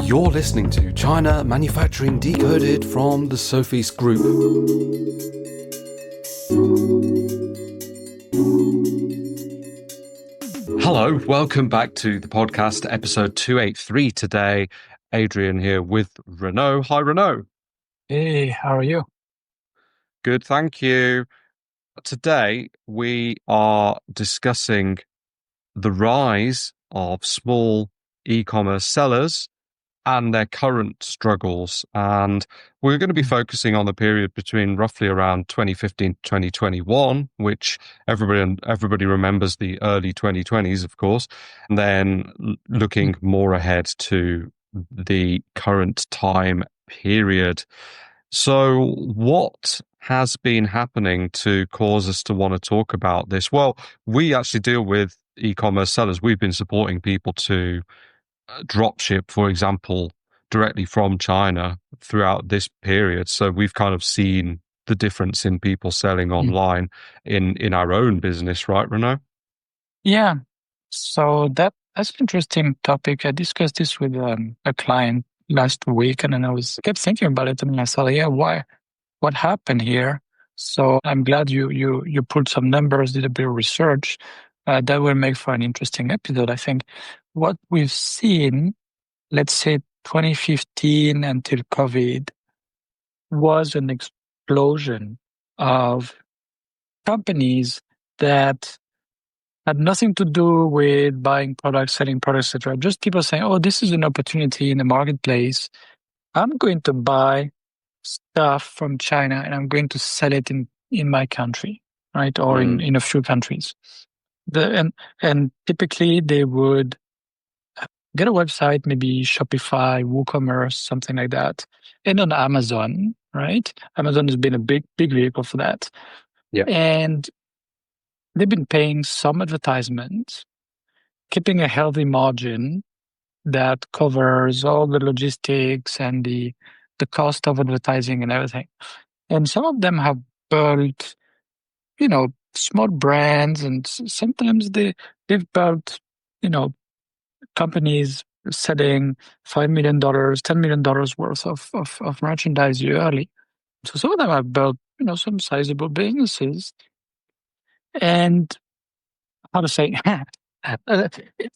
You're listening to China Manufacturing Decoded from the Sophie's Group. Hello, welcome back to the podcast, episode 283 today. Adrian here with Renaud. Hi, Renaud. Hey, how are you? Good, thank you. Today, we are discussing the rise of small e-commerce sellers and their current struggles. And we're going to be focusing on the period between roughly around 2015 to 2021, which everybody remembers the early 2020s, of course, and then looking more ahead to the current time period. So what has been happening to cause us to want to talk about this? Well, we actually deal with e-commerce sellers. We've been supporting people to dropship, for example, directly from China throughout this period. So we've kind of seen the difference in people selling online in our own business, right, Renaud? Yeah. So that's an interesting topic. I discussed this with a client last week, and then I kept thinking about it, and I thought, yeah, what happened here? So I'm glad you pulled some numbers, did a bit of research. That will make for an interesting episode. I think what we've seen, let's say 2015 until COVID, was an explosion of companies that had nothing to do with buying products, selling products, etc. Just people saying, "Oh, this is an opportunity in the marketplace. I'm going to buy stuff from China and I'm going to sell it in my country, right, or in a few countries." And typically they would get a website, maybe Shopify, WooCommerce, something like that, and on Amazon, right? Amazon has been a big vehicle for that. Yeah. And they've been paying some advertisements, keeping a healthy margin that covers all the logistics and the cost of advertising and everything. And some of them have built, small brands, and sometimes they've built, companies selling $5 million, $10 million worth of merchandise yearly. So some of them have built, some sizable businesses. And how to say, it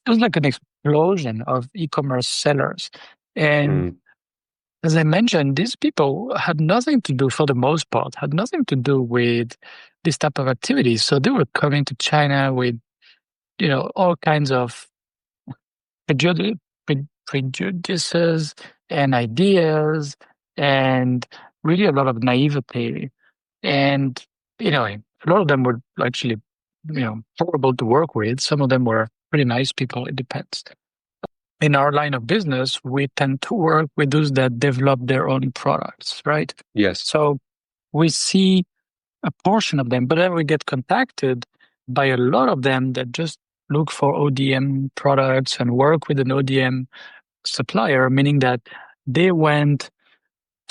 was like an explosion of e-commerce sellers. And as I mentioned, these people had nothing to do, for the most part, had nothing to do with this type of activities. So they were coming to China with, all kinds of prejudices and ideas, and really a lot of naivety. And, a lot of them were actually, horrible to work with. Some of them were pretty nice people. It depends. In our line of business, we tend to work with those that develop their own products, right? Yes. So we see a portion of them, but then we get contacted by a lot of them that just look for ODM products and work with an ODM supplier, meaning that they went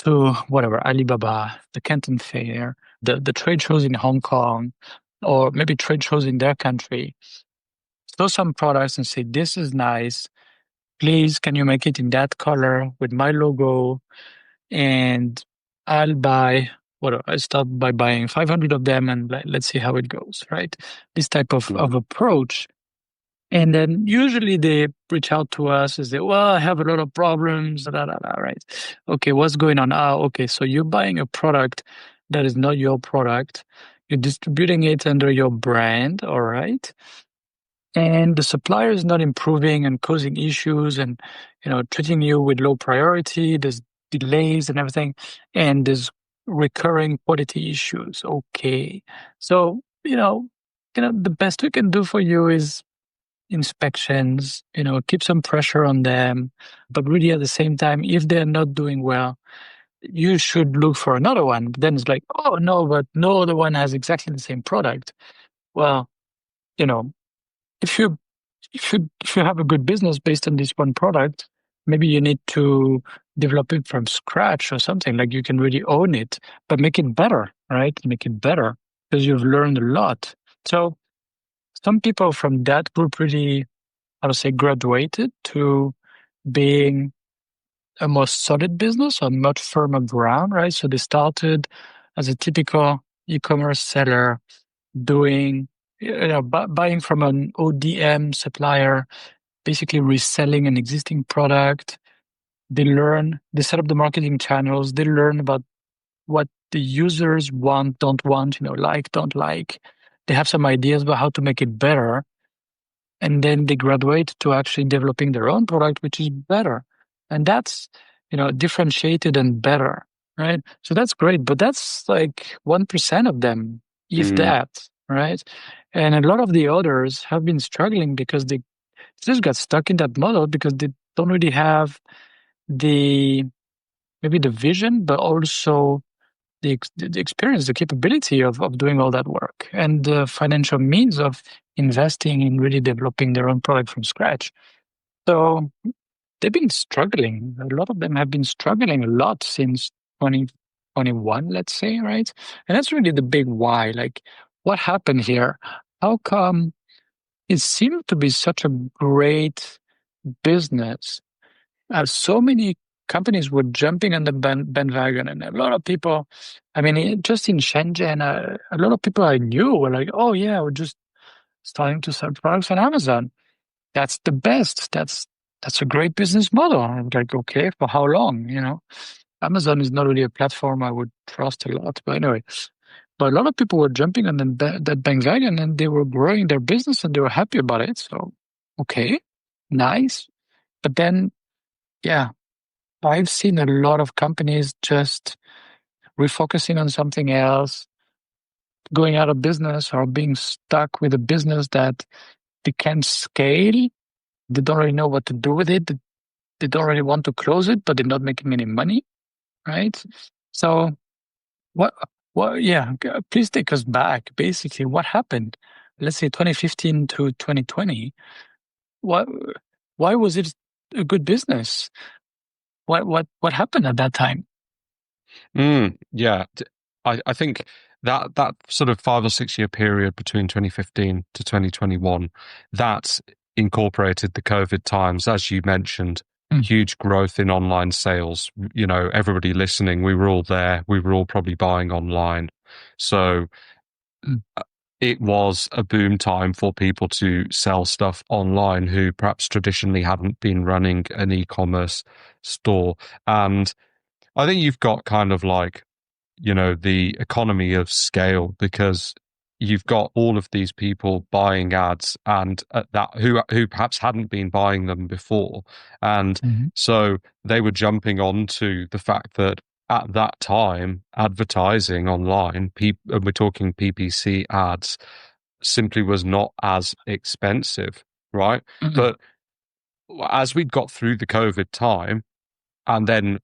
to whatever, Alibaba, the Canton Fair, the trade shows in Hong Kong, or maybe trade shows in their country, saw some products and say, "This is nice. Please, can you make it in that color with my logo?" And I'll buy, I start by buying 500 of them and let's see how it goes, right? This type of approach. And then usually they reach out to us and say, "Well, I have a lot of problems, right? Okay, what's going on? Okay, so you're buying a product that is not your product. You're distributing it under your brand, all right? And the supplier is not improving and causing issues and, treating you with low priority. There's delays and everything. And there's recurring quality issues." Okay. So, the best we can do for you is inspections, keep some pressure on them. But really at the same time, if they're not doing well, you should look for another one. But then it's like, "Oh no, but no other one has exactly the same product." Well, if you have a good business based on this one product, maybe you need to develop it from scratch or something. Like you can really own it, but make it better, right? Make it better because you've learned a lot. So some people from that group really, graduated to being a more solid business on much firmer ground, right? So they started as a typical e-commerce seller doing, buying from an ODM supplier, basically reselling an existing product. They set up the marketing channels, they learn about what the users want, don't want, like, don't like. They have some ideas about how to make it better. And then they graduate to actually developing their own product, which is better. And that's, differentiated and better, right? So that's great, but that's like 1% of them, if Mm, that, right? And a lot of the others have been struggling because they just got stuck in that model because they don't really have the maybe the vision, but also the experience, the capability of doing all that work, and the financial means of investing in really developing their own product from scratch. So they've been struggling. A lot of them have been struggling a lot since 2021, let's say, right? And that's really the big why. Like, what happened here? How come it seemed to be such a great business? So many companies were jumping on the bandwagon, and a lot of people, I mean, just in Shenzhen, a lot of people I knew were like, "Oh yeah, we're just starting to sell products on Amazon. That's the best. That's a great business model." I'm like, "Okay, for how long?" Amazon is not really a platform I would trust a lot, but anyway. But a lot of people were jumping on that bandwagon, and they were growing their business, and they were happy about it. So, okay, nice. But then, yeah. I've seen a lot of companies just refocusing on something else, going out of business or being stuck with a business that they can't scale. They don't really know what to do with it. They don't really want to close it, but they're not making any money, right? So what, yeah, please take us back. Basically, what happened? Let's say 2015 to 2020. What, why was it a good business? What happened at that time? yeah. I think that sort of 5 or 6 year period between 2015 to 2021, that incorporated the COVID times, as you mentioned, Mm, huge growth in online sales. Everybody listening, we were all there. We were all probably buying online. So mm, it was a boom time for people to sell stuff online who perhaps traditionally hadn't been running an e-commerce store. And I think you've got kind of like, the economy of scale, because you've got all of these people buying ads and that who perhaps hadn't been buying them before. And mhm, so they were jumping onto the fact that at that time, advertising online, and we're talking PPC ads, simply was not as expensive, right? mm, But as we got through the COVID time, and then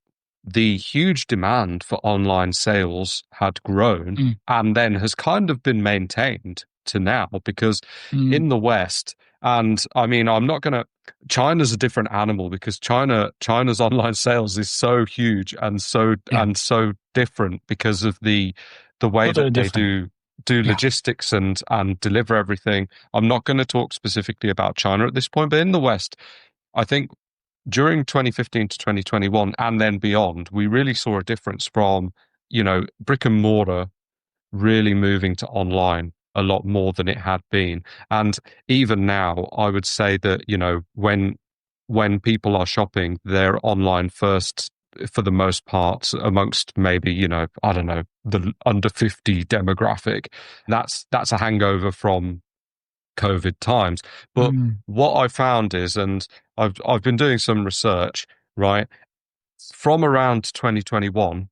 the huge demand for online sales had grown mm, and then has kind of been maintained to now, because mm. in the West, and I mean, I'm not going to, China's a different animal, because China's online sales is so huge Yeah, and so different because of the way totally that they different. do Yeah. logistics and deliver everything. I'm not going to talk specifically about China at this point, but in the West, I think during 2015 to 2021 and then beyond, we really saw a difference from, brick and mortar really moving to online a lot more than it had been. And even now, I would say that, when people are shopping, they're online first for the most part, amongst maybe, I don't know, the under 50 demographic. That's a hangover from COVID times. But Mm, what I found is, and I've been doing some research, right? From around 2021,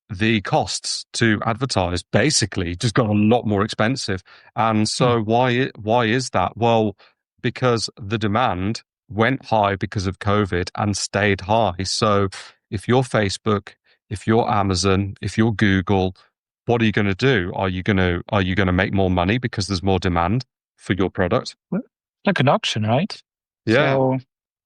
the costs to advertise basically just got a lot more expensive. And mm, so why is that? Well, because the demand went high because of COVID and stayed high. So if you're Facebook, if you're Amazon, if you're Google, what are you going to do? Are you going to make more money because there's more demand for your product? well, like an auction, right? Yeah. So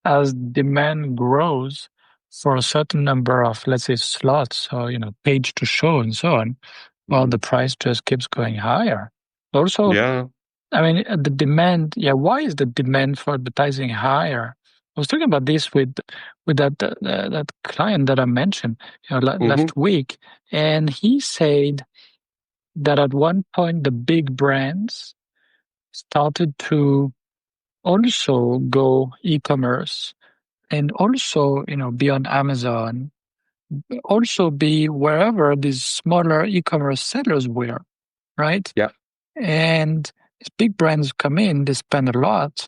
as demand grows for a certain number of, let's say, slots or, page to show and so on, well, Mm. the price just keeps going higher. Also, Yeah. I mean, the demand, yeah, why is the demand for advertising higher? I was talking about this with that client that I mentioned, Hmm. last week, and he said that at one point the big brands started to also go e-commerce and also, be on Amazon, also be wherever these smaller e-commerce sellers were, right? Yeah, And these big brands come in, they spend a lot,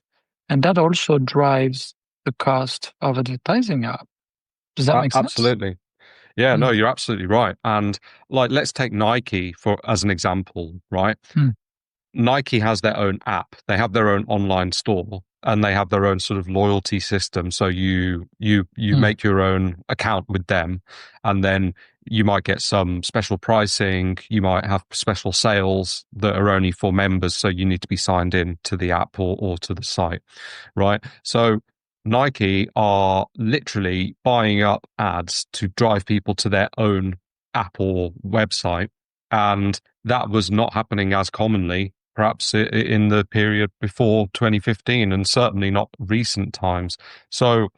and that also drives the cost of advertising up. Does that make sense? absolutely. Yeah, no, Mm, you're absolutely right. And like, let's take Nike for as an example, right? mm, Nike has their own app. They have their own online store and they have their own sort of loyalty system. So you mm, make your own account with them and then you might get some special pricing. You might have special sales that are only for members. So you need to be signed in to the app or to the site, right? So Nike are literally buying up ads to drive people to their own app or website. And that was not happening as commonly, perhaps in the period before 2015, and certainly not recent times. So,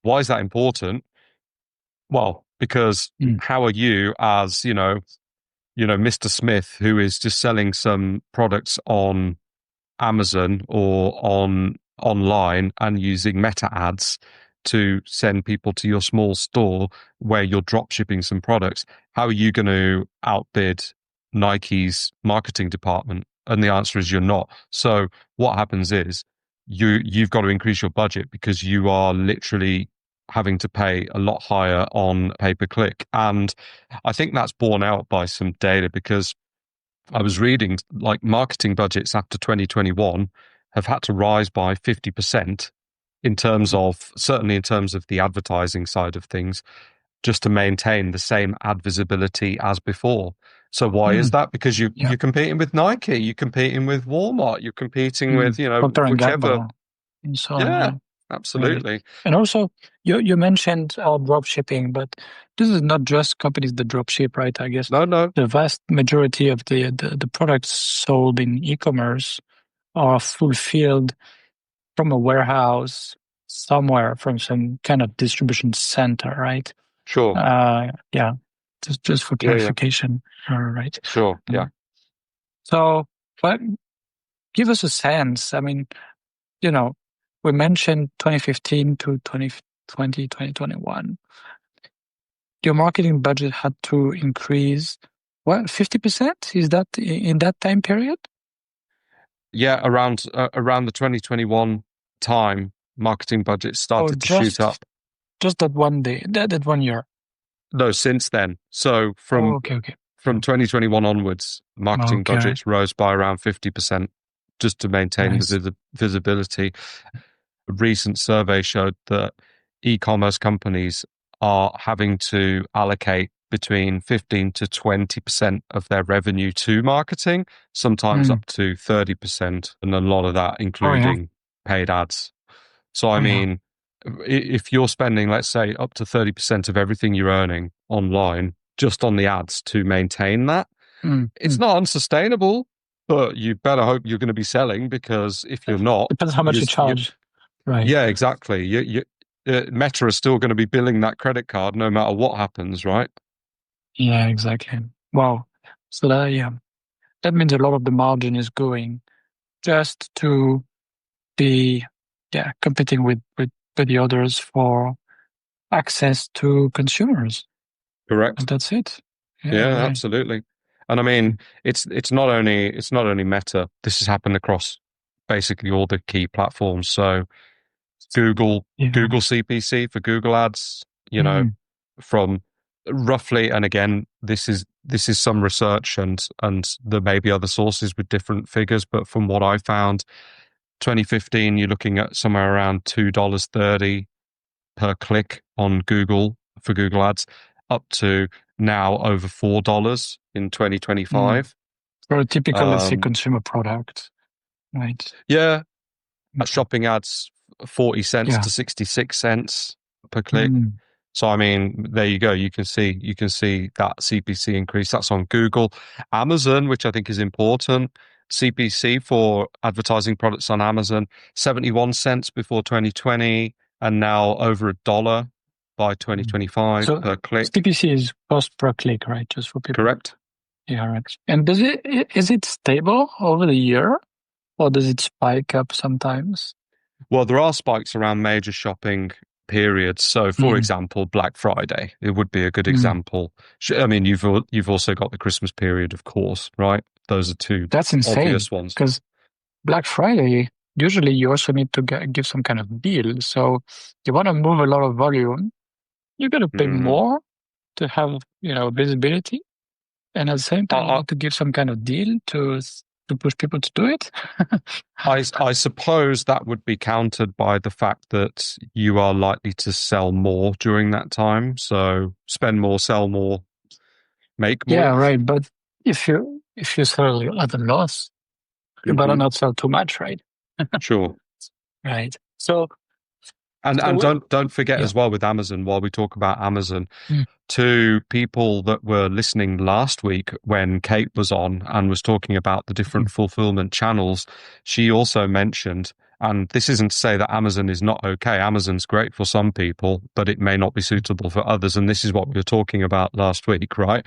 why is that important? Well, because mm, how are you, as Mr. Smith, who is just selling some products on Amazon or online and using meta ads to send people to your small store where you're drop shipping some products, how are you going to outbid Nike's marketing department? And the answer is you're not. So what happens is you've got to increase your budget because you are literally having to pay a lot higher on pay per click. And I think that's borne out by some data because I was reading like marketing budgets after 2021 have had to rise by 50% in terms mm, of, certainly in terms of the advertising side of things, just to maintain the same ad visibility as before. So why is mm. that? Because Yeah. you're competing with Nike, you're competing with Walmart, you're competing with, Mm. Procter and whichever. Gamble and so on. Yeah, Yeah. Right. absolutely. And also, you mentioned drop shipping, but this is not just companies that drop ship, right? I guess No, no, the vast majority of the products sold in e-commerce are fulfilled from a warehouse somewhere from some kind of distribution center, right? sure. Yeah, just for Yeah, yeah, clarification, all right. sure. Yeah. Mm. So, but give us a sense. I mean, you know, we mentioned 2015 to 2020, 2021. Your marketing budget had to increase, what, 50%? Is that in that time period? Yeah, around the 2021 time, marketing budgets Or started to shoot just up. just that one day, that 1 year? No, since then. So Oh, from okay, okay. from Mm. 2021 onwards, marketing Okay, budgets rose by around 50% just to maintain the nice. visibility. A recent survey showed that e-commerce companies are having to allocate between 15 to 20% of their revenue to marketing, sometimes Mm. up to 30%, and a lot of that Oh yeah, including paid ads. So, I oh yeah. mean, if you're spending, let's say, up to 30% of everything you're earning online just on the ads to maintain that, Mm. it's Mm. not unsustainable, but you better hope you're going to be selling because if you're not, Depends how much you charge, right? yeah, exactly. Meta is still going to be billing that credit card no matter what happens, right? Yeah, exactly. Wow. So that, yeah, that means a lot of the margin is going just to be, yeah, competing with the others for access to consumers. And Correct. that's it. Yeah, Yeah, really. absolutely. And I mean, it's not only Meta. This has happened across basically all the key platforms. So Google Yeah. Google CPC for Google Ads, Mm, from roughly, and again, this is some research and there may be other sources with different figures, but from what I found, 2015, you're looking at somewhere around $2.30 per click on Google for Google Ads, up to now over $4 in mm. 2025. For a typical, let's say, Um, consumer product, right? yeah, Mm. shopping ads 40 cents Yeah. to 66 cents per click. Mm, So I mean, there you go. You can see that CPC increase. That's on Google, Amazon, which I think is important. CPC for advertising products on Amazon, 71 cents before 2020. and now over $1 by Mm. 2025 So per click. CPC is cost per click, right? Just for people. Correct? Yeah, right. And is it stable over the year, or does it spike up sometimes? Well, there are spikes around major shopping periods. So, for Mm. example, Black Friday, it would be a good Mm. example. I mean, you've also got the Christmas period, of course, right? Those are two That's insane obvious ones. because Black Friday, usually you also need to give some kind of deal. So you want to move a lot of volume, you're going to pay Mm. more to have, visibility. And at the same time, you I, need to give some kind of deal to push people to do it. I suppose that would be countered by the fact that you are likely to sell more during that time. So spend more, sell more, make Yeah, more. right. But if you sell at a loss, you better Hmm. not sell too much, right? Sure. Right. So And so and what? don't forget Yeah. as well with Amazon, while we talk about Amazon, Mm. to people that were listening last week when Kate was on and was talking about the different Mm. fulfillment channels, she also mentioned, and this isn't to say that Amazon is not okay. Amazon's great for some people, but it may not be suitable for others. And this is what we were talking about last week, right?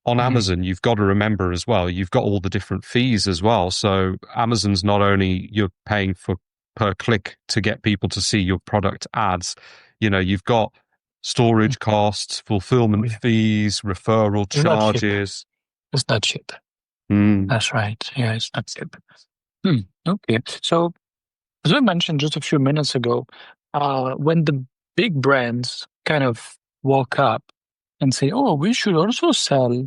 On Mm. Amazon, you've got to remember as well, you've got all the different fees as well. So Amazon's not only you're paying for per click to get people to see your product ads, you've got Mm. storage costs, Oh, fulfillment yeah. fees, referral It's not cheap. charges. It's not cheap. Mm, That's right. Yeah, it's not cheap. Hmm. Okay. So as we mentioned just a few minutes ago, when the big brands kind of walk up and say, "Oh, we should also sell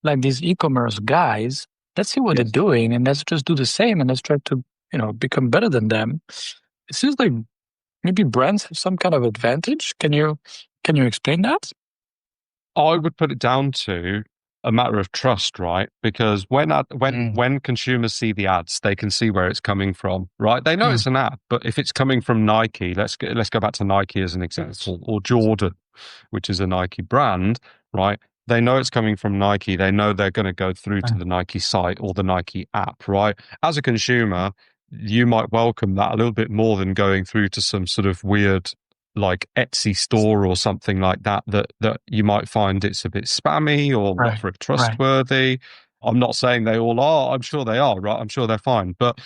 like these e-commerce guys. Let's see what they're yes. doing, and let's just do the same, and let's try to, become better than them." It seems like maybe brands have some kind of advantage. Can you explain that? I would put it down to a matter of trust, right? Because Mm. when consumers see the ads, they can see where it's coming from, right? They know Mm. it's an ad, but if it's coming from Nike, let's go back to Nike as an example, or Jordan, which is a Nike brand, right? They know it's coming from Nike. They know they're going to go through to Mm. the Nike site or the Nike app, right? As a consumer, you might welcome that a little bit more than going through to some sort of weird like Etsy store or something like that you might find it's a bit spammy or not Right, very right. trustworthy. I'm not saying they all are. I'm sure they are, right? I'm sure they're fine. But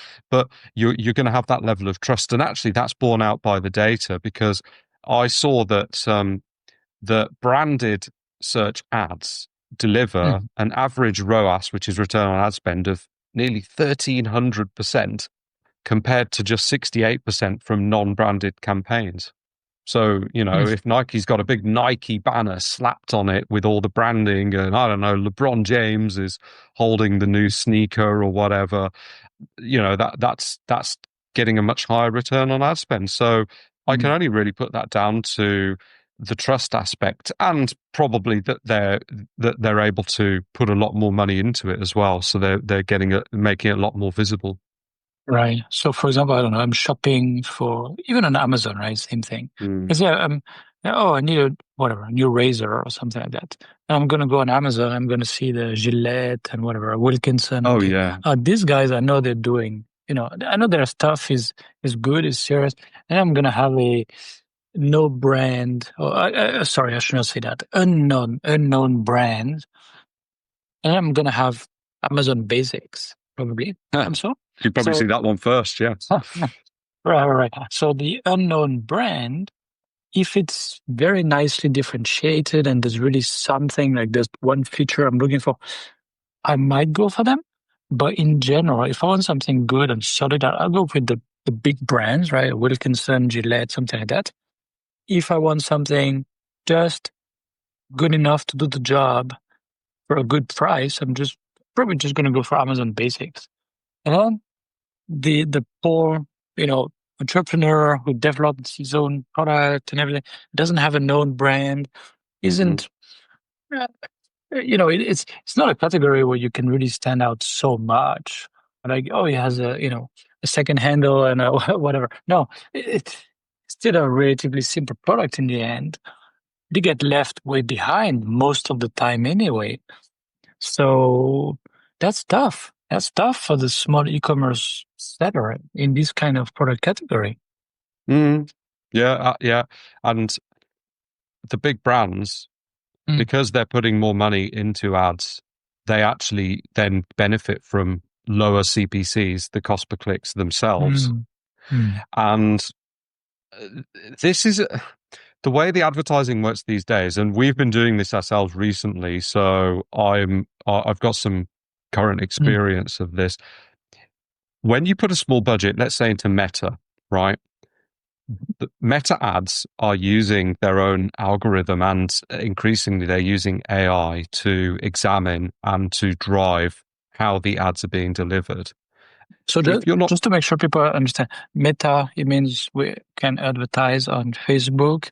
you're going to have that level of trust, and actually that's borne out by the data because I saw that branded search ads deliver Mm. an average ROAS, which is return on ad spend, of nearly 1,300% compared to just 68% from non-branded campaigns. So, Mm. if Nike's got a big Nike banner slapped on it with all the branding, and I don't know, LeBron James is holding the new sneaker or whatever, that's getting a much higher return on ad spend. So I can Mm. only really put that down to the trust aspect and probably that they're able to put a lot more money into it as well. So they're making it a lot more visible. Right. So, for example, I don't know, I'm shopping for even on Amazon, right? Same thing. Mm. Because I need a new razor or something like that. And I'm gonna go on Amazon. I'm gonna see the Gillette and whatever Wilkinson. Oh Okay, yeah. these guys, I know they're doing. I know their stuff is good, is serious, and I'm gonna have a no brand. Or sorry, I should not say that. Unknown brand, and I'm gonna have Amazon Basics probably also. You'd probably So. see that one first, yeah. Right, right. So the unknown brand, if it's very nicely differentiated and there's really something like there's one feature I'm looking for, I might go for them. But in general, if I want something good and solid, I'll go with the big brands, right? Wilkinson, Gillette, something like that. If I want something just good enough to do the job for a good price, I'm just probably just going to go for Amazon Basics. And then the poor, you know, entrepreneur who develops his own product and everything, doesn't have a known brand, Hmm. isn't, uh, it's not a category where you can really stand out so much. Like, oh, he has a second handle and a whatever. No, it's still a relatively simple product in the end. They get left way behind most of the time anyway. So that's tough. That's tough for the small e-commerce seller in this kind of product category. Mm. Yeah. And the big brands, Mm, because they're putting more money into ads, they actually then benefit from lower CPCs, the cost per clicks themselves. mm, mm, And uh, this is the way the advertising works these days, and we've been doing this ourselves recently. So I've got some current mm, experience of this. When you put a small budget, let's say into Meta, right? The Meta ads are using their own algorithm, and increasingly they're using AI to examine and to drive how the ads are being delivered. So If you're not, just to make sure people understand, Meta, it means we can advertise on Facebook,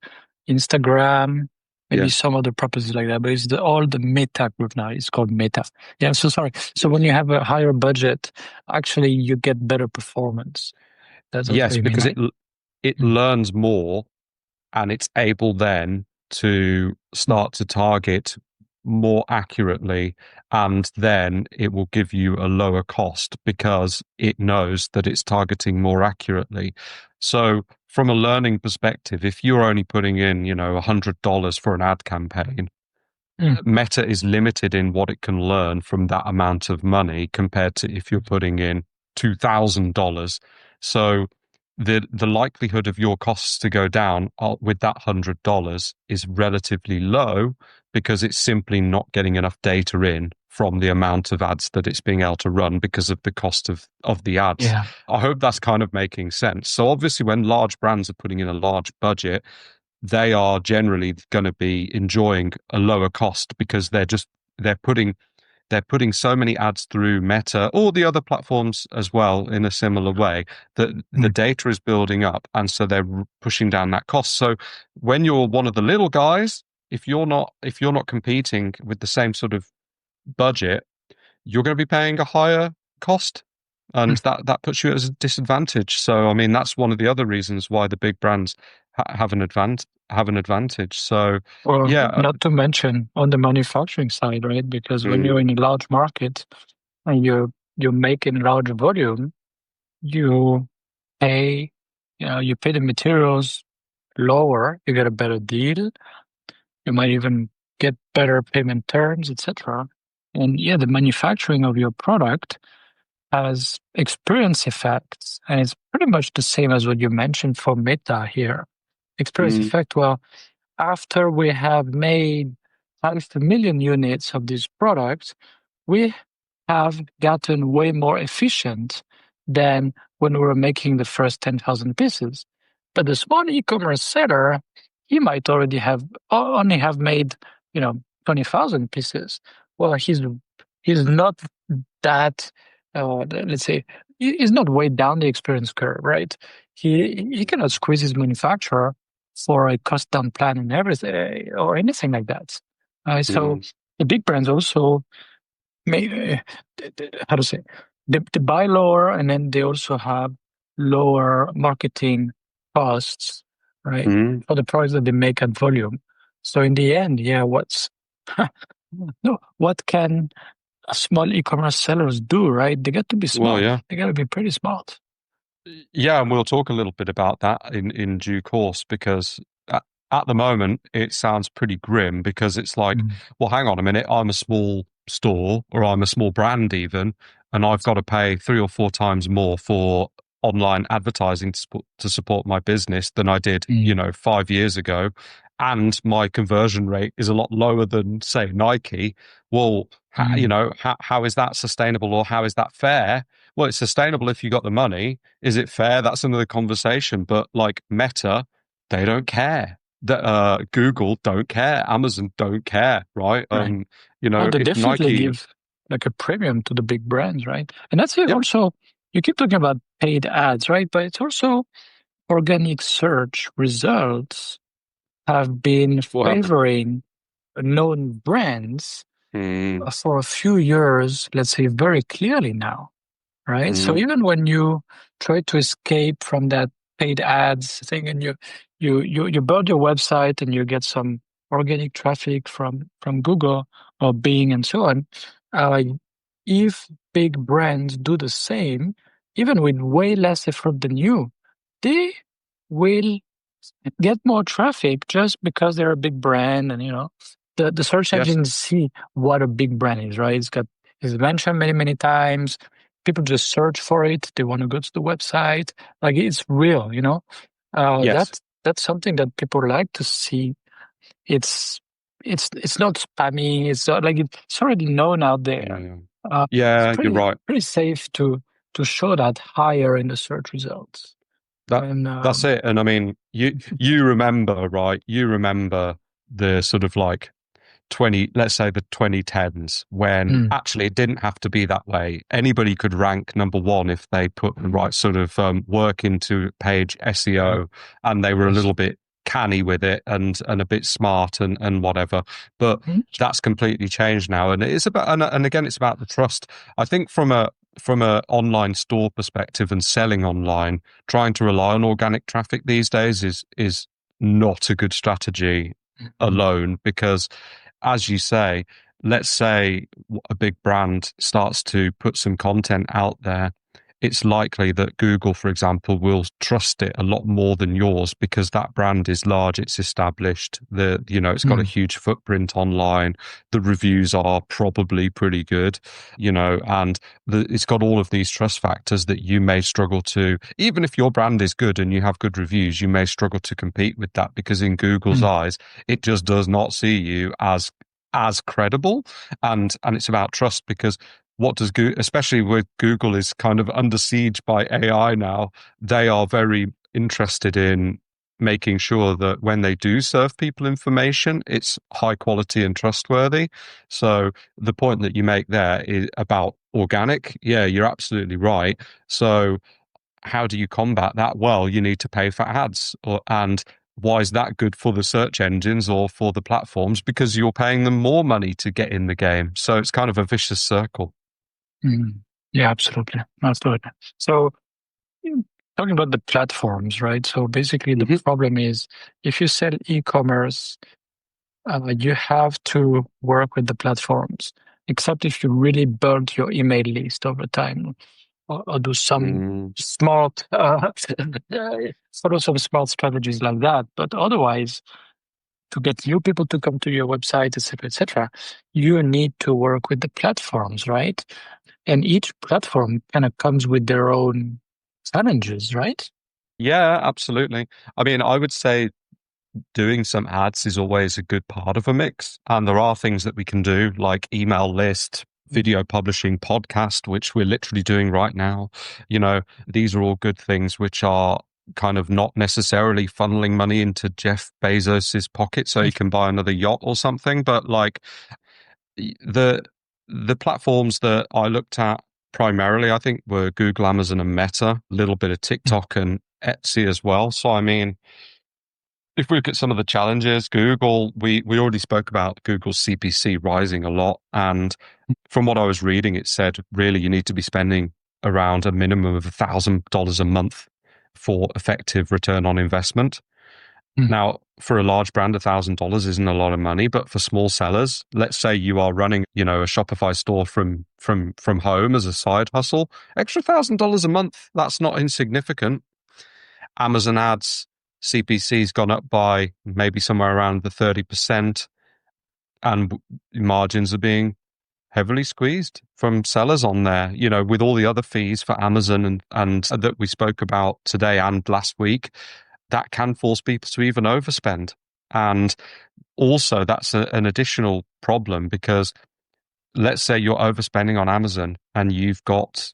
Instagram, maybe yes, some other properties like that, but it's all the Meta group now. It's called Meta. Yeah, so sorry. So when yes, you have a higher budget, actually you get better performance. That's what yes, you mean, because right? it Mm, learns more and it's able then to mm, start to target more accurately, and then it will give you a lower cost because it knows that it's targeting more accurately. So from a learning perspective, if you're only putting in, $100 for an ad campaign, mm, Meta is limited in what it can learn from that amount of money compared to if you're putting in $2,000. So the likelihood of your costs to go down with that $100 is relatively low because it's simply not getting enough data in from the amount of ads that it's being able to run because of the cost of the ads. yeah. I hope that's kind of making sense. So obviously when large brands are putting in a large budget, they are generally going to be enjoying a lower cost because they're putting they're putting so many ads through Meta or the other platforms as well in a similar way that the Mm, data is building up, and so they're pushing down that cost. So when you're one of the little guys, if you're not competing with the same sort of budget, you're going to be paying a higher cost, mm. and that puts you at a disadvantage. So I mean that's one of the other reasons why the big brands have an advantage. So Well, yeah, not to mention on the manufacturing side, right? Because when mm, you're in a large market and you're making large volume, you pay, you pay the materials lower, you get a better deal. You might even get better payment terms, etc. And yeah, the manufacturing of your product has experience effects, and it's pretty much the same as what you mentioned for Meta here. Experience mm, effect, well, after we have made 500,000 units of these products, we have gotten way more efficient than when we were making the first 10,000 pieces. But the small e-commerce seller, he might already have only have made, 20,000 pieces. Well, he's not that, let's say, he's not way down the experience curve, right? He cannot squeeze his manufacturer for a cost down plan and everything or anything like that. So mm, the big brands also may, how to say, they buy lower and then they also have lower marketing costs, right, mm. for the products that they make at volume. So in the end, yeah, no, what can a small e-commerce sellers do, right? They got to be Well, smart. yeah. They got to be pretty smart. Yeah, and we'll talk a little bit about that in due course because at the moment it sounds pretty grim because it's like, Mm, well, hang on a minute, I'm a small store or I'm a small brand even, and I've got to pay 3 or 4 times more for online advertising to support my business than I did, mm, 5 years ago. And my conversion rate is a lot lower than, say, Nike. Well, mm, how is that sustainable or how is that fair? Well, it's sustainable if you got the money. Is it fair? That's another conversation. But like Meta, they don't care. Google don't care. Amazon don't care, right? right. Oh, they If definitely Nike, give like a premium to the big brands, right? And that's it yep, also, you keep talking about paid ads, right? But it's also organic search results have been well, favoring known brands mm, for a few years, let's say very clearly now, right? So mm, even when you try to escape from that paid ads thing and you build your website and you get some organic traffic from Google or Bing and so on, uh, if big brands do the same, even with way less effort than you, they will get more traffic just because they're a big brand, and the search Yes. engines see what a big brand is, right? It's mentioned many times. People just search for it. They want to go to the website. Like it's real. Yes. That's something that people like to see. It's it's not spammy. It's not like it's already known out there. Yeah. It's Yeah, you're right. pretty safe to show that higher in the search results. That And that's it. And I mean, you remember, right? You remember the sort of like 20, let's say the 2010s, when mm, actually it didn't have to be that way. Anybody could rank number one if they put the right sort of work into page SEO and they were a yes. little bit canny with it and a bit smart and whatever. But Mm, that's completely changed now. And it is about, and again, it's about the trust. I think from a online store perspective and selling online, trying to rely on organic traffic these days is not a good strategy mm, alone, because as you say, let's say a big brand starts to put some content out there, it's likely that Google, for example, will trust it a lot more than yours because that brand is large, it's established, it's got a mm, huge footprint online, the reviews are probably pretty good, and it's got all of these trust factors that you may struggle to, even if your brand is good and you have good reviews, you may struggle to compete with that because in Google's mm, eyes, it just does not see you as credible, and it's about trust because what does Google, especially with Google is kind of under siege by AI now, they are very interested in making sure that when they do serve people information, it's high quality and trustworthy. So the point that you make there is about organic. Yeah, you're absolutely right. So how do you combat that? Well, you need to pay for ads, and why is that good for the search engines or for the platforms? Because you're paying them more money to get in the game. So it's kind of a vicious circle. mm. Yeah, absolutely. Absolutely. So mm, talking about the platforms, right? So basically the Hmm. problem is if you sell e-commerce, you have to work with the platforms, except if you really build your email list over time or do some Mm. smart, follow some smart strategies like that. But otherwise, to get new people to come to your website, etc., you need to work with the platforms, right? And each platform kind of comes with their own challenges, right? Yeah, absolutely. I mean, I would say doing some ads is always a good part of a mix. And there are things that we can do, like email list, Mm, video publishing, podcast, which we're literally doing right now. These are all good things which are kind of not necessarily funneling money into Jeff Bezos's pocket so he can buy another yacht or something. But like the the platforms that I looked at primarily, I think, were Google, Amazon, and Meta, a little bit of mm, TikTok and Etsy as well. So I mean, if we look at some of the challenges, Google, we already spoke about Google's CPC rising a lot. And from what I was reading, it said really you need to be spending around a minimum of $1,000 a month for effective return on investment. mm, Now, for a large brand, $1,000 isn't a lot of money, but for small sellers, let's say you are running, a Shopify store from home as a side hustle, extra $1,000 a month, that's not insignificant. Amazon ads, CPC's gone up by maybe somewhere around the 30%, and margins are being heavily squeezed from sellers on there, with all the other fees for Amazon and that we spoke about today and last week, that can force people to even overspend. And also that's an additional problem because let's say you're overspending on Amazon and you've got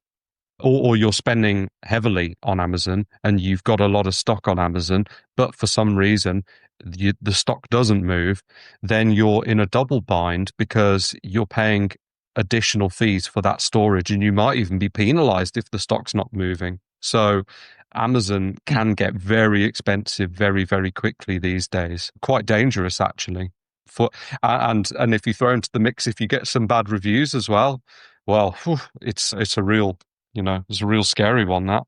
or you're spending heavily on Amazon and you've got a lot of stock on Amazon, but for some reason the stock doesn't move, then you're in a double bind because you're paying additional fees for that storage and you might even be penalized if the stock's not moving. So Amazon mm. can get very expensive very, very quickly these days. Quite dangerous, actually. For and if you throw into the mix, if you get some bad reviews as well, well, whew, it's a real it's a real scary one, that.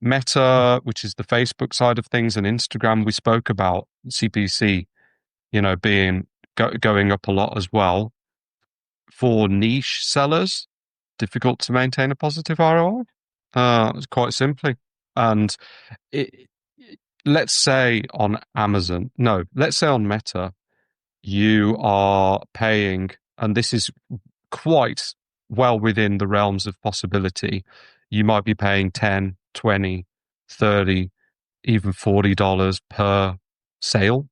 Meta, which is the Facebook side of things, and Instagram, we spoke about CPC, being going up a lot as well. For niche sellers, difficult to maintain a positive ROI. It's quite simply. And it, let's say on Amazon, no, let's say on Meta, you are paying, and this is quite well within the realms of possibility. You might be paying 10, 20, 30, even $40 per sale.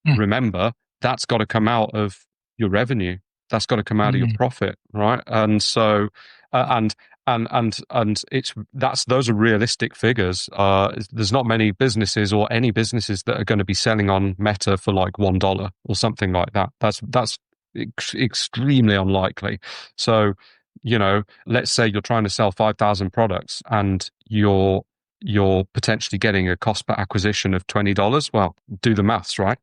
Mm, Remember, that's got to come out of your revenue. That's got to come out of your mm, profit, right? And so, and it's that's those are realistic figures. There's not many businesses or any businesses that are going to be selling on Meta for like $1 or something like that. That's extremely unlikely. So, let's say you're trying to sell 5,000 products and you're potentially getting a cost per acquisition of $20. Well, do the maths, right?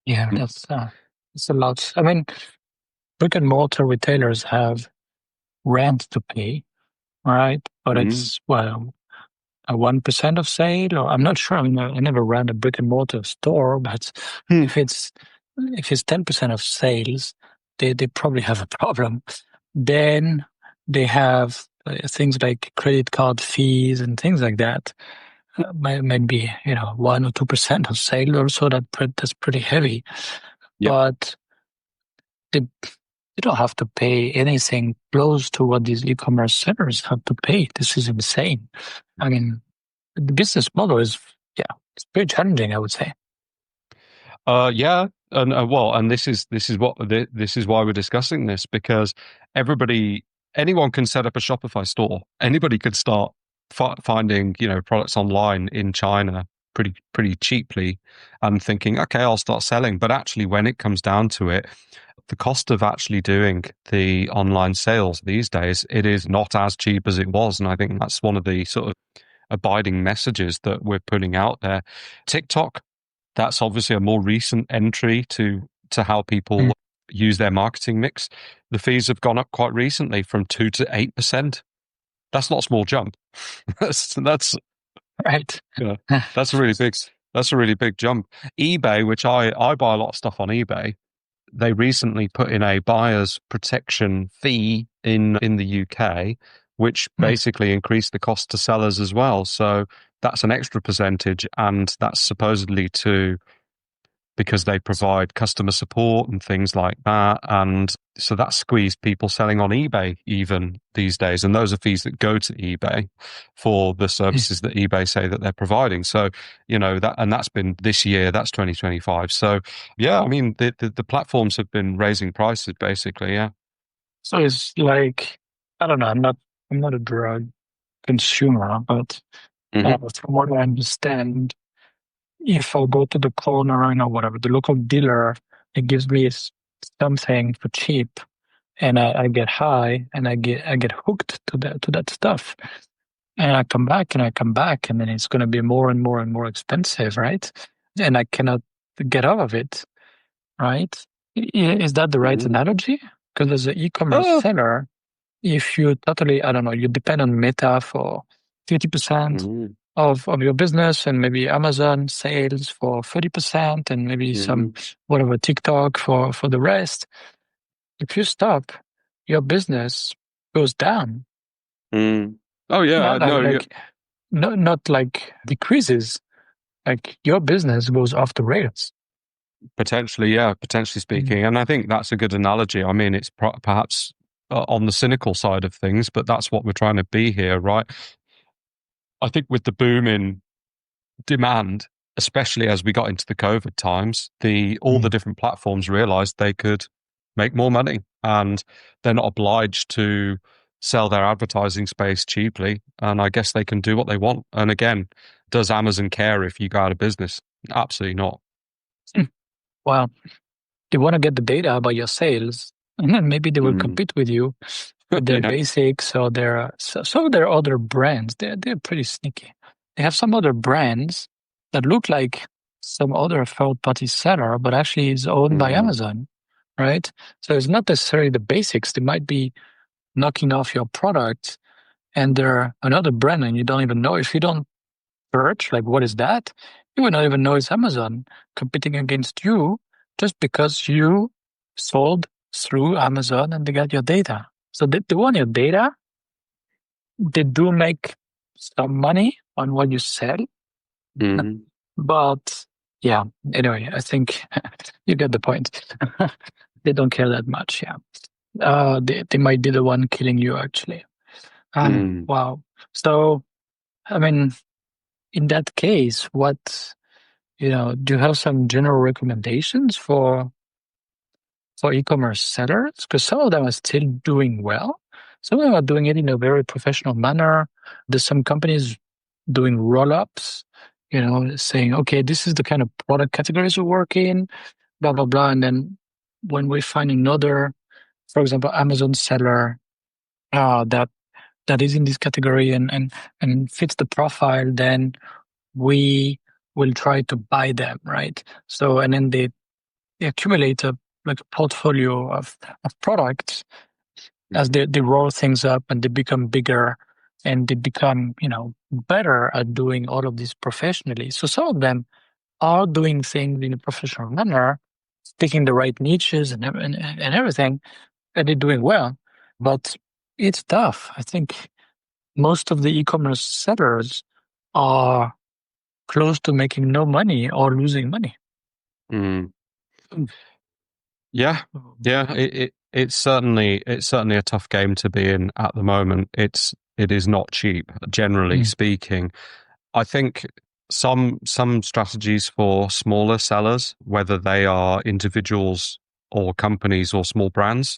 yeah, that's a lot. I mean, brick and mortar retailers have rent to pay, right? But Mm. it's, well, a 1% of sale, or I'm not sure. I mean, I never ran a brick and mortar store, but Hmm. if it's 10% of sales, they probably have a problem. Then they have things like credit card fees and things like that. Might be 1 or 2% of sales or so. That's pretty heavy. Yep. But they don't have to pay anything close to what these e-commerce sellers have to pay. This is insane. I mean, the business model is, yeah, it's pretty challenging, I would say. Yeah, and well, and this is why we're discussing this because anyone can set up a Shopify store. Anybody could start finding products online in China pretty cheaply and thinking, okay, I'll start selling. But actually, when it comes down to it, the cost of actually doing the online sales these days, it is not as cheap as it was, and I think that's one of the sort of abiding messages that we're putting out there. TikTok, that's obviously a more recent entry to how Mm, people use their marketing mix. The fees have gone up quite recently from 2 to 8%. That's not a small jump. That's right. yeah, that's a really big that's a really big jump. eBay, which I buy a lot of stuff on eBay, they recently put in a buyer's protection fee in the UK, which Mm, basically increased the cost to sellers as well. So that's an extra percentage, and that's supposedly to because they provide customer support and things like that. And so that squeezed people selling on eBay even these days. And those are fees that go to eBay for the mm. services that eBay say that they're providing. So, that's been this year, that's 2025. So yeah, I mean, the platforms have been raising prices basically. Yeah. So it's like, I don't know, I'm not a drug consumer, but Hmm. from what I understand, if I go to the corner, whatever, the local dealer, it gives me something for cheap, and I get high, and I get hooked to that stuff. And I come back and I come back, and then it's going to be more and more and more expensive, right? And I cannot get out of it, right? Is that the right Hmm. analogy? Because as an e-commerce Oh. seller, if you totally, I don't know, you depend on Meta for 50% Mm-hmm. of your business, and maybe Amazon sales for 30%, and maybe some, Mm-hmm. whatever, TikTok for the rest. If you stop, your business goes down. Mm. Oh yeah, Not like, no, yeah, like not like decreases. Like your business goes off the rails. potentially, yeah, potentially Mm, speaking. And I think that's a good analogy. I mean, it's perhaps on the cynical side of things, but that's what we're trying to be here, right? I think with the boom in demand, especially as we got into the COVID times, all the mm. different platforms realized they could make more money and they're not obliged to sell their advertising space cheaply. And I guess they can do what they want. And again, does Amazon care if you go out of business? Absolutely not. Well, they want to get the data about your sales, and then maybe they will Mm. compete with you with their Yeah. basics or some of their other brands. They're pretty sneaky. They have some other brands that look like some other third party seller, but actually is owned by Mm. Amazon, right? So it's not necessarily the basics. They might be knocking off your product, and they're another brand, and you don't even know. If you don't search, like, what is that? You would not even know it's Amazon competing against you just because you sold through Amazon and they got your data. So they want your data. They do make some money on what you sell, Mm, But yeah, anyway, I think you get the point. They don't care that much. Yeah. They might be the one killing you actually. mm, Wow. So, I mean, in that case, what, do you have some general recommendations for e-commerce sellers? Because some of them are still doing well. Some of them are doing it in a very professional manner. There's some companies doing roll-ups, saying, okay, this is the kind of product categories we work in, blah, blah, blah. And then when we find another, for example, Amazon seller that is in this category and fits the profile, then we will try to buy them, right? So, and then they accumulate a like a portfolio of products as they roll things up and they become bigger and they become, better at doing all of this professionally. So some of them are doing things in a professional manner, picking the right niches and everything, and they're doing well. But it's tough. I think most of the e-commerce sellers are close to making no money or losing money. mm. Yeah, yeah. It's certainly a tough game to be in at the moment. It is not cheap, generally Mm, speaking. I think some strategies for smaller sellers, whether they are individuals or companies or small brands.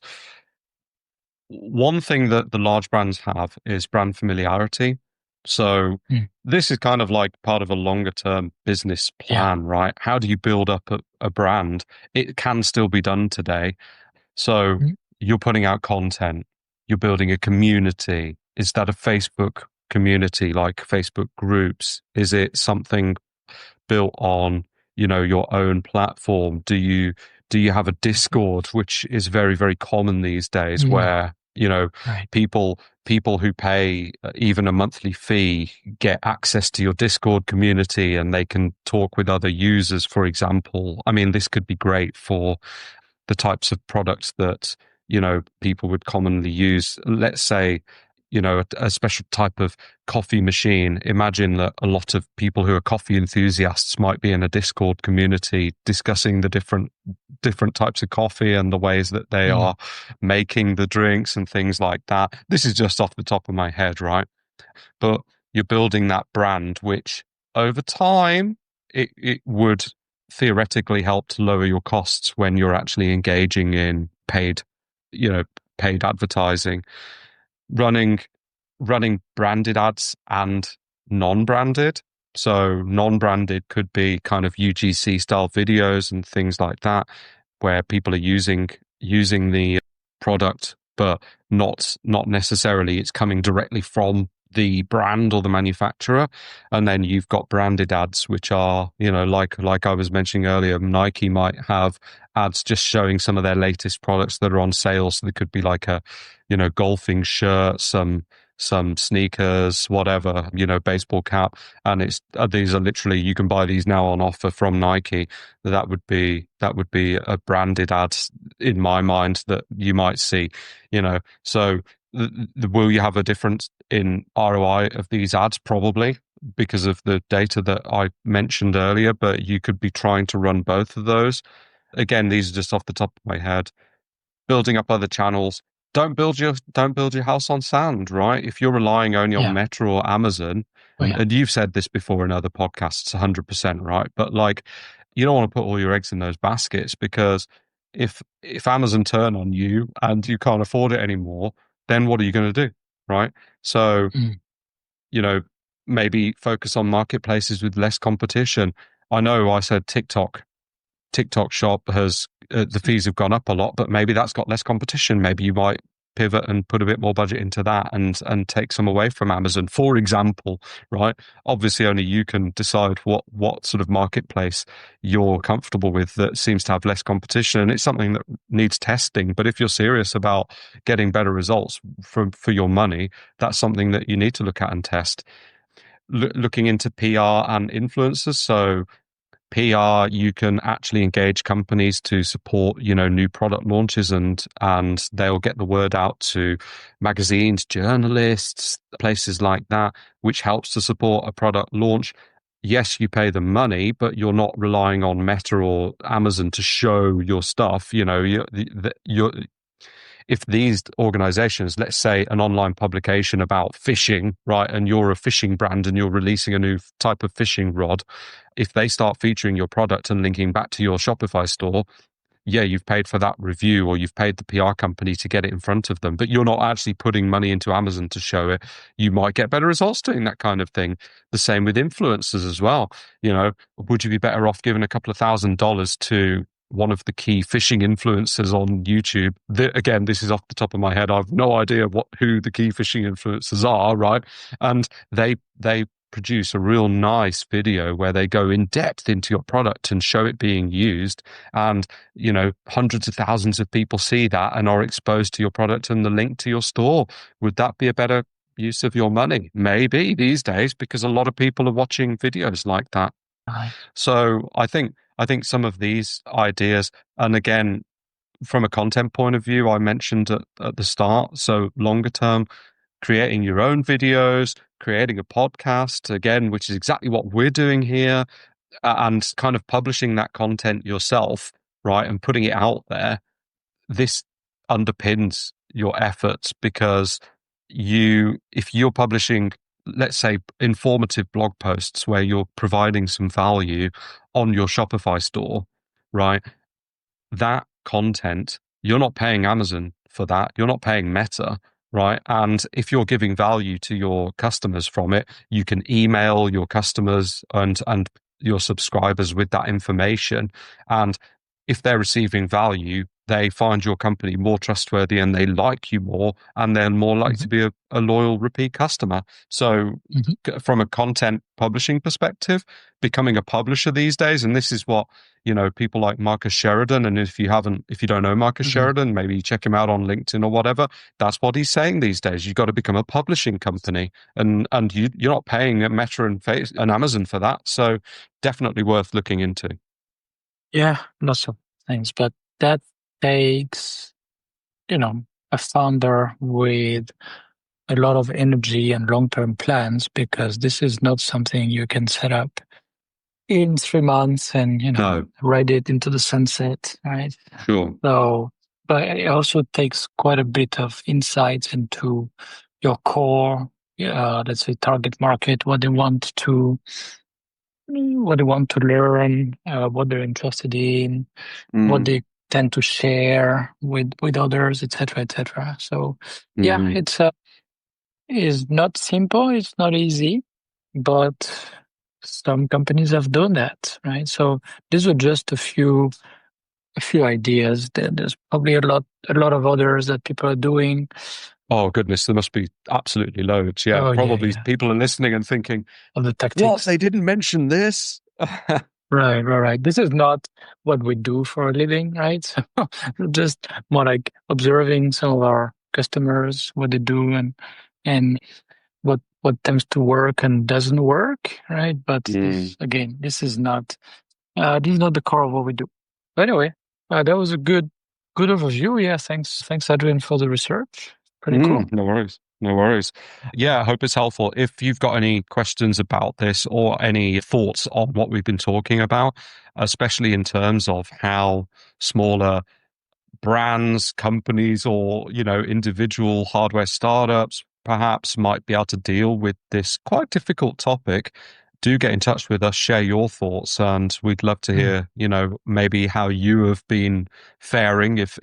One thing that the large brands have is brand familiarity. So mm, this is kind of like part of a longer term business yeah. plan, right? How do you build up a brand? It can still be done today. So Mm, you're putting out content, you're building a community. Is that a Facebook community like Facebook groups? Is it something built on, your own platform? Do you have a Discord, which is very, very common these days, mm, where, right. people who pay even a monthly fee get access to your Discord community and they can talk with other users, for example. I mean, this could be great for the types of products that people would commonly use. Let's say a special type of coffee machine. Imagine that a lot of people who are coffee enthusiasts might be in a Discord community discussing the different types of coffee and the ways that they Mm, are making the drinks and things like that. This is just off the top of my head, right? But you're building that brand, which over time it would theoretically help to lower your costs when you're actually engaging in you know, paid advertising, running branded ads and non-branded. So non-branded could be kind of UGC style videos and things like that, where people are using the product, but not necessarily it's coming directly from the brand or the manufacturer. And then you've got branded ads, which are, like I was mentioning earlier, Nike might have ads just showing some of their latest products that are on sale. So there could be like a, golfing shirt, some sneakers, whatever, baseball cap. And these are literally, you can buy these now on offer from Nike. That would be a branded ad in my mind that you might see, so will you have a difference in ROI of these ads? Probably, because of the data that I mentioned earlier, but you could be trying to run both of those. Again, these are just off the top of my head. Building up other channels. Don't build your house on sand, right? If you're relying only on yeah. Meta or Amazon, Oh, and, yeah. and you've said this before in other podcasts, 100%, right? But like, you don't want to put all your eggs in those baskets, because if Amazon turn on you and you can't afford it anymore, then what are you going to do, right? So, Mm, you know, maybe focus on marketplaces with less competition. I know I said TikTok shop has the fees have gone up a lot, but maybe that's got less competition. Maybe you might pivot and put a bit more budget into that and take some away from Amazon, for example, right? Obviously, only you can decide what sort of marketplace you're comfortable with that seems to have less competition. And it's something that needs testing. But if you're serious about getting better results for your money, that's something that you need to look at and test. Looking into PR and influencers. So PR, you can actually engage companies to support, new product launches, and they'll get the word out to magazines, journalists, places like that, which helps to support a product launch. yes, you pay them money, but you're not relying on Meta or Amazon to show your stuff. If these organizations, let's say an online publication about fishing, right, and you're a fishing brand and you're releasing a new type of fishing rod, if they start featuring your product and linking back to your Shopify store, yeah, you've paid for that review or you've paid the PR company to get it in front of them, but you're not actually putting money into Amazon to show it. You might get better results doing that kind of thing. The same with influencers as well. Would you be better off giving a couple of $1,000s to one of the key fishing influencers on YouTube? Again, this is off the top of my head. I've no idea who the key fishing influencers are, right? And they produce a real nice video where they go in depth into your product and show it being used. And, hundreds of thousands of people see that and are exposed to your product and the link to your store. Would that be a better use of your money? Maybe these days, because a lot of people are watching videos like that. Right. So I think some of these ideas, and again, from a content point of view, I mentioned at the start, so longer term, creating your own videos, creating a podcast, again, which is exactly what we're doing here, and kind of publishing that content yourself, right, and putting it out there. This underpins your efforts because if you're publishing, let's say, informative blog posts where you're providing some value on your Shopify store, right, that content, you're not paying Amazon for that. You're not paying Meta, right? And if you're giving value to your customers from it, you can email your customers and your subscribers with that information. And if they're receiving value, they find your company more trustworthy and they like you more, and they're more likely to be a loyal repeat customer. So from a content publishing perspective, becoming a publisher these days, and this is what, people like Marcus Sheridan, and if you don't know Marcus Sheridan, maybe check him out on LinkedIn or whatever. That's what he's saying these days. You've got to become a publishing company, and you're not paying Meta and Amazon for that. So definitely worth looking into. Yeah, lots of things, but that takes, a founder with a lot of energy and long-term plans, because this is not something you can set up in 3 months and, ride it into the sunset, right? Sure. So, but it also takes quite a bit of insights into your core, let's say, target market, what they want to learn, what they're interested in, what they tend to share with others, etc., etc. So, yeah, it's not simple, it's not easy, but some companies have done that, right? So these are just a few ideas. There's probably a lot of others that people are doing. Oh goodness, there must be absolutely loads. Yeah, probably people are listening and thinking, of the tactics. What? They didn't mention this. Right. This is not what we do for a living, right? So just more like observing some of our customers, what they do, and what tends to work and doesn't work, right? But this is not the core of what we do. But anyway, that was a good overview. Yeah, thanks, Adrian, for the research. Pretty cool. No worries. Yeah, I hope it's helpful. If you've got any questions about this or any thoughts on what we've been talking about, especially in terms of how smaller brands, companies, or individual hardware startups perhaps might be able to deal with this quite difficult topic, do get in touch with us, share your thoughts, and we'd love to hear, maybe how you have been faring. If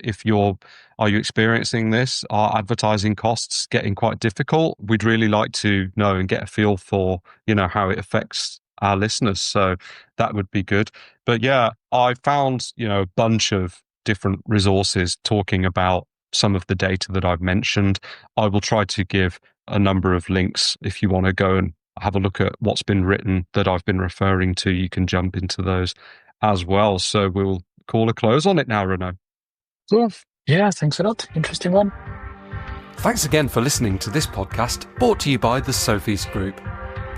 are you experiencing this? Are advertising costs getting quite difficult? We'd really like to know and get a feel for, how it affects our listeners. So that would be good. But yeah, I found, a bunch of different resources talking about some of the data that I've mentioned. I will try to give a number of links if you want to go and have a look at what's been written that I've been referring to. You can jump into those as well. So we'll call a close on it now, Renaud. Cool. Yeah, thanks a lot. Interesting one. Thanks again for listening to this podcast brought to you by the Sophie's Group.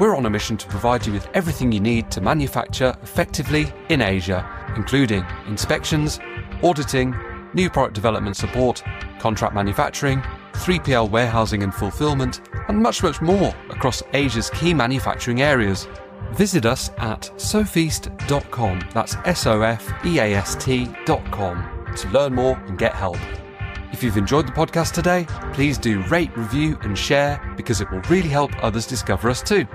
We're on a mission to provide you with everything you need to manufacture effectively in Asia, including inspections, auditing, new product development support, contract manufacturing, 3PL warehousing and fulfillment, and much, much more across Asia's key manufacturing areas. Visit us at sofeast.com. That's SOFEAST.com to learn more and get help. If you've enjoyed the podcast today, please do rate, review and share because it will really help others discover us too.